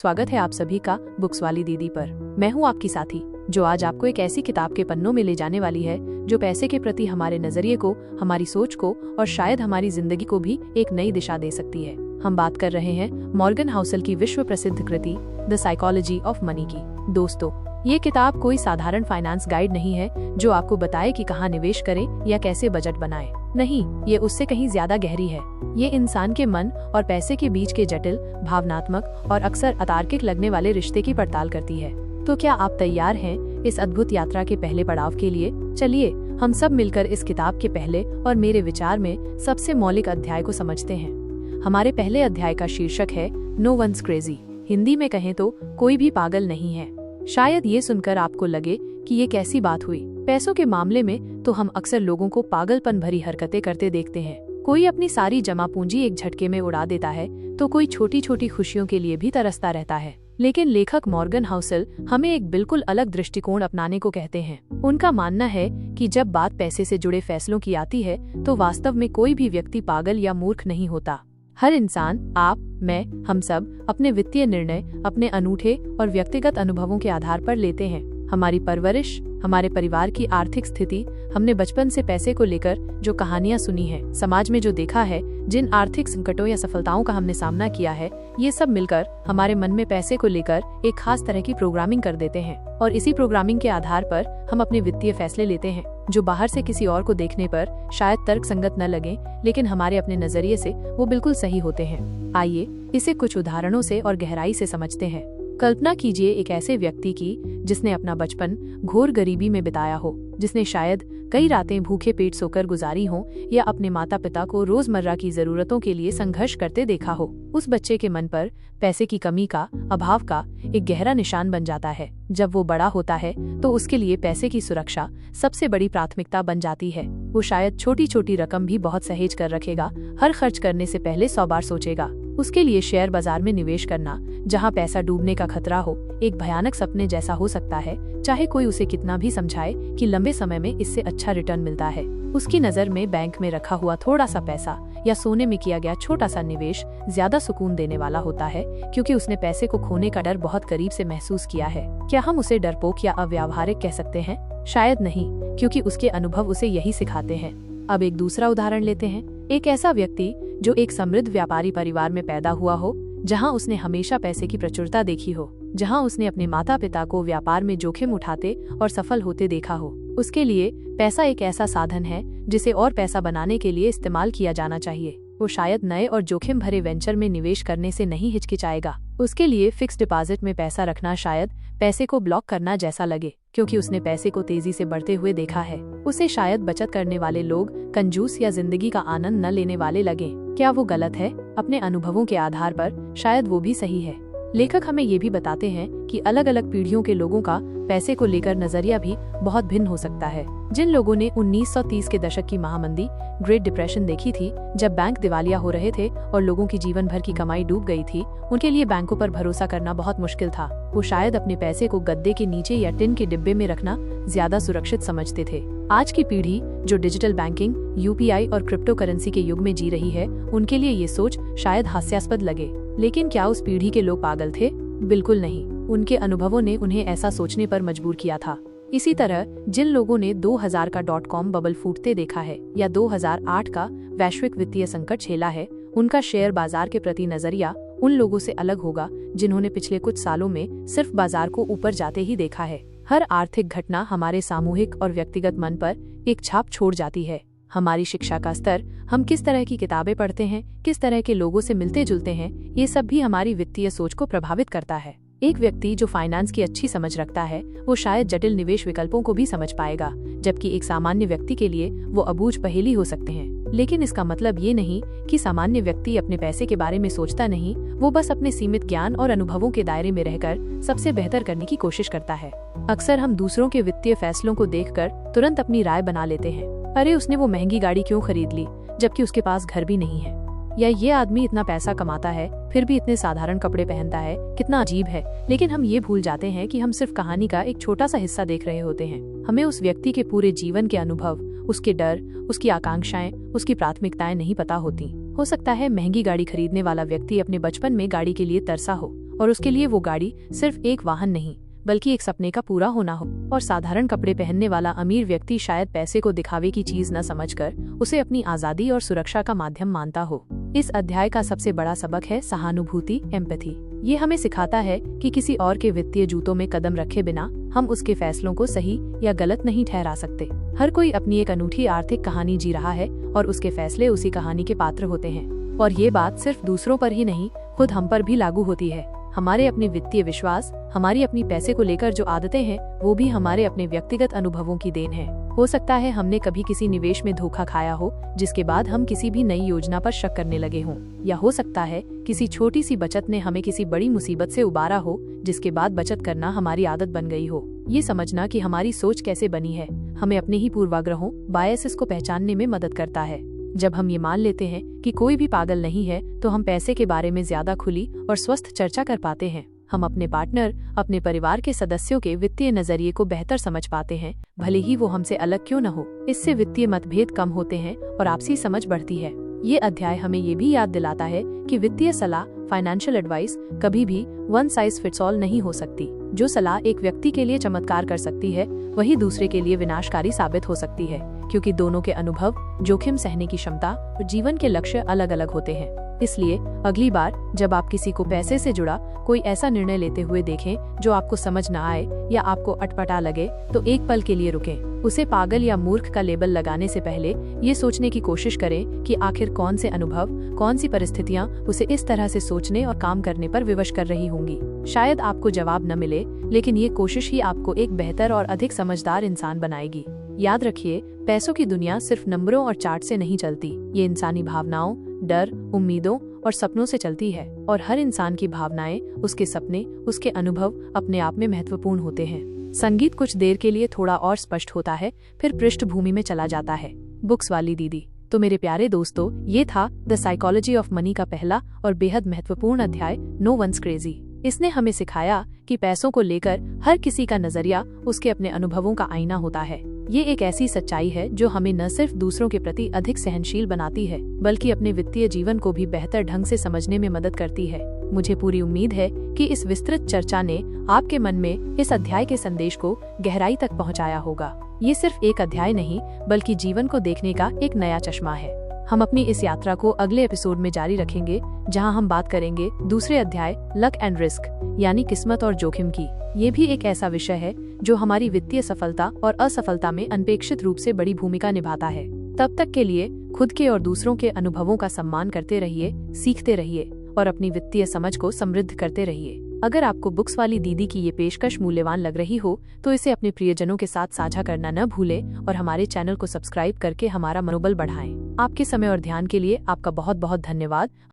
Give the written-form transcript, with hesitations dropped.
स्वागत है आप सभी का बुक्स वाली दीदी पर। मैं हूं आपकी साथी जो आज आपको एक ऐसी किताब के पन्नों में ले जाने वाली है जो पैसे के प्रति हमारे नजरिए को, हमारी सोच को और शायद हमारी जिंदगी को भी एक नई दिशा दे सकती है। हम बात कर रहे हैं मॉर्गन हाउसल की विश्व प्रसिद्ध कृति द साइकोलॉजी ऑफ मनी की। दोस्तों, ये किताब कोई साधारण फाइनेंस गाइड नहीं है जो आपको बताए कि कहाँ निवेश करें या कैसे बजट बनाएं। नहीं, ये उससे कहीं ज्यादा गहरी है। ये इंसान के मन और पैसे के बीच के जटिल, भावनात्मक और अक्सर अतार्किक लगने वाले रिश्ते की पड़ताल करती है। तो क्या आप तैयार हैं इस अद्भुत यात्रा के पहले पड़ाव के लिए? चलिए हम सब मिलकर इस किताब के पहले और मेरे विचार में सबसे मौलिक अध्याय को समझते हैं। हमारे पहले अध्याय का शीर्षक है नो वन्स क्रेजी। हिंदी में कहें तो कोई भी पागल नहीं है। शायद ये सुनकर आपको लगे कि ये कैसी बात हुई। पैसों के मामले में तो हम अक्सर लोगों को पागलपन भरी हरकतें करते देखते हैं। कोई अपनी सारी जमा पूंजी एक झटके में उड़ा देता है तो कोई छोटी छोटी खुशियों के लिए भी तरसता रहता है। लेकिन लेखक मॉर्गन हाउसल हमें एक बिल्कुल अलग दृष्टिकोण अपनाने को कहते हैं। उनका मानना है कि जब बात पैसे से जुड़े फैसलों की आती है तो वास्तव में कोई भी व्यक्ति पागल या मूर्ख नहीं होता। हर इंसान, आप, मैं, हम सब अपने वित्तीय निर्णय अपने अनूठे और व्यक्तिगत अनुभवों के आधार पर लेते हैं। हमारी परवरिश, हमारे परिवार की आर्थिक स्थिति, हमने बचपन से पैसे को लेकर जो कहानियां सुनी हैं, समाज में जो देखा है, जिन आर्थिक संकटों या सफलताओं का हमने सामना किया है, ये सब मिलकर हमारे मन में पैसे को लेकर एक खास तरह की प्रोग्रामिंग कर देते हैं। और इसी प्रोग्रामिंग के आधार पर हम अपने वित्तीय फैसले लेते हैं जो बाहर से किसी और को देखने पर शायद तर्क संगत न लगे, लेकिन हमारे अपने नजरिए से वो बिल्कुल सही होते हैं। आइए इसे कुछ उदाहरणों से और गहराई से समझते हैं। कल्पना कीजिए एक ऐसे व्यक्ति की जिसने अपना बचपन घोर गरीबी में बिताया हो, जिसने शायद कई रातें भूखे पेट सोकर गुजारी हों या अपने माता पिता को रोजमर्रा की जरूरतों के लिए संघर्ष करते देखा हो। उस बच्चे के मन पर पैसे की कमी का, अभाव का एक गहरा निशान बन जाता है। जब वो बड़ा होता है तो उसके लिए पैसे की सुरक्षा सबसे बड़ी प्राथमिकता बन जाती है। वो शायद छोटी छोटी रकम भी बहुत सहेज कर रखेगा, हर खर्च करने से पहले 100 बार सोचेगा। उसके लिए शेयर बाजार में निवेश करना, जहां पैसा डूबने का खतरा हो, एक भयानक सपने जैसा हो सकता है, चाहे कोई उसे कितना भी समझाए कि लंबे समय में इससे अच्छा रिटर्न मिलता है। उसकी नजर में बैंक में रखा हुआ थोड़ा सा पैसा या सोने में किया गया छोटा सा निवेश ज्यादा सुकून देने वाला होता है, क्योंकि उसने पैसे को खोने का डर बहुत करीब से महसूस किया है। क्या हम उसे डरपोक या अव्यावहारिक कह सकते हैं? शायद नहीं, क्योंकि उसके अनुभव उसे यही सिखाते हैं। अब एक दूसरा उदाहरण लेते हैं। एक ऐसा व्यक्ति जो एक समृद्ध व्यापारी परिवार में पैदा हुआ हो, जहां उसने हमेशा पैसे की प्रचुरता देखी हो, जहां उसने अपने माता पिता को व्यापार में जोखिम उठाते और सफल होते देखा हो। उसके लिए पैसा एक ऐसा साधन है जिसे और पैसा बनाने के लिए इस्तेमाल किया जाना चाहिए। वो शायद नए और जोखिम भरे वेंचर में निवेश करने से नहीं हिचकिचाएगा। उसके लिए फिक्स डिपॉजिट में पैसा रखना शायद पैसे को ब्लॉक करना जैसा लगे, क्योंकि उसने पैसे को तेजी से बढ़ते हुए देखा है। उसे शायद बचत करने वाले लोग कंजूस या जिंदगी का आनंद न लेने वाले लगे। क्या वो गलत है? अपने अनुभवों के आधार पर शायद वो भी सही है। लेखक हमें ये भी बताते हैं कि अलग अलग पीढ़ियों के लोगों का पैसे को लेकर नजरिया भी बहुत भिन्न हो सकता है। जिन लोगों ने 1930 के दशक की महामंदी, ग्रेट डिप्रेशन देखी थी, जब बैंक दिवालिया हो रहे थे और लोगों की जीवन भर की कमाई डूब गई थी, उनके लिए बैंकों पर भरोसा करना बहुत मुश्किल था। वो शायद अपने पैसे को गद्दे के नीचे या टिन के डिब्बे में रखना ज्यादा सुरक्षित समझते थे। आज की पीढ़ी जो डिजिटल बैंकिंग, यूपीआई और क्रिप्टो करेंसी के युग में जी रही है, उनके लिए ये सोच शायद हास्यास्पद लगे। लेकिन क्या उस पीढ़ी के लोग पागल थे? बिल्कुल नहीं। उनके अनुभवों ने उन्हें ऐसा सोचने पर मजबूर किया था। इसी तरह जिन लोगों ने 2000 का .com बबल फूटते देखा है या 2008 का वैश्विक वित्तीय संकट झेला है, उनका शेयर बाजार के प्रति नजरिया उन लोगों से अलग होगा जिन्होंने पिछले कुछ सालों में सिर्फ बाजार को ऊपर जाते ही देखा है। हर आर्थिक घटना हमारे सामूहिक और व्यक्तिगत मन पर एक छाप छोड़ जाती है। हमारी शिक्षा का स्तर, हम किस तरह की किताबें पढ़ते हैं, किस तरह के लोगों से मिलते जुलते हैं, ये सब भी हमारी वित्तीय सोच को प्रभावित करता है। एक व्यक्ति जो फाइनेंस की अच्छी समझ रखता है, वो शायद जटिल निवेश विकल्पों को भी समझ पाएगा, जबकि एक सामान्य व्यक्ति के लिए वो अबूझ पहेली हो सकते हैं। लेकिन इसका मतलब ये नहीं कि सामान्य व्यक्ति अपने पैसे के बारे में सोचता नहीं, वो बस अपने सीमित ज्ञान और अनुभवों के दायरे में रहकर सबसे बेहतर करने की कोशिश करता है। अक्सर हम दूसरों के वित्तीय फैसलों को देखकर तुरंत अपनी राय बना लेते हैं। अरे, उसने वो महंगी गाड़ी क्यों खरीद ली जबकि उसके पास घर भी नहीं है, या ये आदमी इतना पैसा कमाता है फिर भी इतने साधारण कपड़े पहनता है, कितना अजीब है। लेकिन हम ये भूल जाते हैं कि हम सिर्फ कहानी का एक छोटा सा हिस्सा देख रहे होते हैं। हमें उस व्यक्ति के पूरे जीवन के अनुभव, उसके डर, उसकी आकांक्षाएं, उसकी प्राथमिकताएं नहीं पता होती। हो सकता है महंगी गाड़ी खरीदने वाला व्यक्ति अपने बचपन में गाड़ी के लिए तरसा हो और उसके लिए वो गाड़ी सिर्फ एक वाहन नहीं बल्कि एक सपने का पूरा होना हो। और साधारण कपड़े पहनने वाला अमीर व्यक्ति शायद पैसे को दिखावे की चीज न समझकर उसे अपनी आजादी और सुरक्षा का माध्यम मानता हो। इस अध्याय का सबसे बड़ा सबक है सहानुभूति, एम्पैथी। ये हमें सिखाता है कि किसी और के वित्तीय जूतों में कदम रखे बिना हम उसके फैसलों को सही या गलत नहीं ठहरा सकते। हर कोई अपनी एक अनूठी आर्थिक कहानी जी रहा है और उसके फैसले उसी कहानी के पात्र होते हैं। और ये बात सिर्फ दूसरों पर ही नहीं, खुद हम पर भी लागू होती है। हमारे अपने वित्तीय विश्वास, हमारी अपनी पैसे को लेकर जो आदतें हैं, वो भी हमारे अपने व्यक्तिगत अनुभवों की देन है। हो सकता है हमने कभी किसी निवेश में धोखा खाया हो, जिसके बाद हम किसी भी नई योजना पर शक करने लगे हों। या हो सकता है किसी छोटी सी बचत ने हमें किसी बड़ी मुसीबत से उबारा हो, जिसके बाद बचत करना हमारी आदत बन गई हो। ये समझना कि हमारी सोच कैसे बनी है, हमें अपने ही पूर्वाग्रहों, बायसेस को पहचानने में मदद करता है। जब हम ये मान लेते हैं कि कोई भी पागल नहीं है, तो हम पैसे के बारे में ज्यादा खुली और स्वस्थ चर्चा कर पाते हैं। हम अपने पार्टनर, अपने परिवार के सदस्यों के वित्तीय नजरिए को बेहतर समझ पाते हैं, भले ही वो हमसे अलग क्यों न हो। इससे वित्तीय मतभेद कम होते हैं और आपसी समझ बढ़ती है। ये अध्याय हमें ये भी याद दिलाता है कि वित्तीय सलाह, फाइनेंशियल एडवाइस कभी भी वन साइज फिट्स ऑल नहीं हो सकती। जो सलाह एक व्यक्ति के लिए चमत्कार कर सकती है, वही दूसरे के लिए विनाशकारी साबित हो सकती है, क्योंकि दोनों के अनुभव, जोखिम सहने की क्षमता और जीवन के लक्ष्य अलग अलग होते हैं। इसलिए अगली बार जब आप किसी को पैसे से जुड़ा कोई ऐसा निर्णय लेते हुए देखें जो आपको समझ न आए या आपको अटपटा लगे, तो एक पल के लिए रुकें। उसे पागल या मूर्ख का लेबल लगाने से पहले ये सोचने की कोशिश करें कि आखिर कौन से अनुभव, कौन सी परिस्थितियां उसे इस तरह से सोचने और काम करने पर विवश कर रही होंगी। शायद आपको जवाब न मिले, लेकिन ये कोशिश ही आपको एक बेहतर और अधिक समझदार इंसान बनाएगी। याद रखिए, पैसों की दुनिया सिर्फ नंबरों और चार्ट से नहीं चलती। ये इंसानी भावनाओं, डर, उम्मीदों और सपनों से चलती है। और हर इंसान की भावनाएं, उसके सपने, उसके अनुभव अपने आप में महत्वपूर्ण होते हैं। संगीत कुछ देर के लिए थोड़ा और स्पष्ट होता है, फिर पृष्ठभूमि में चला जाता है। बुक्स वाली दीदी। तो मेरे प्यारे दोस्तों, ये था द साइकोलॉजी ऑफ मनी का पहला और बेहद महत्वपूर्ण अध्याय, नो वंस क्रेजी। इसने हमें सिखाया कि पैसों को लेकर हर किसी का नजरिया उसके अपने अनुभवों का आईना होता है। ये एक ऐसी सच्चाई है जो हमें न सिर्फ दूसरों के प्रति अधिक सहनशील बनाती है, बल्कि अपने वित्तीय जीवन को भी बेहतर ढंग से समझने में मदद करती है। मुझे पूरी उम्मीद है कि इस विस्तृत चर्चा ने आपके मन में इस अध्याय के संदेश को गहराई तक पहुंचाया होगा। ये सिर्फ एक अध्याय नहीं, बल्कि जीवन को देखने का एक नया चश्मा है। हम अपनी इस यात्रा को अगले एपिसोड में जारी रखेंगे, जहां हम बात करेंगे दूसरे अध्याय, लक एंड रिस्क, यानी किस्मत और जोखिम की। ये भी एक ऐसा विषय है जो हमारी वित्तीय सफलता और असफलता में अनपेक्षित रूप से बड़ी भूमिका निभाता है। तब तक के लिए खुद के और दूसरों के अनुभवों का सम्मान करते रहिए, सीखते रहिए और अपनी वित्तीय समझ को समृद्ध करते रहिए। अगर आपको बुक्स वाली दीदी की ये पेशकश मूल्यवान लग रही हो, तो इसे अपने प्रियजनों के साथ साझा करना न भूलें और हमारे चैनल को सब्सक्राइब करके हमारा मनोबल बढ़ाएं। आपके समय और ध्यान के लिए आपका बहुत बहुत धन्यवाद।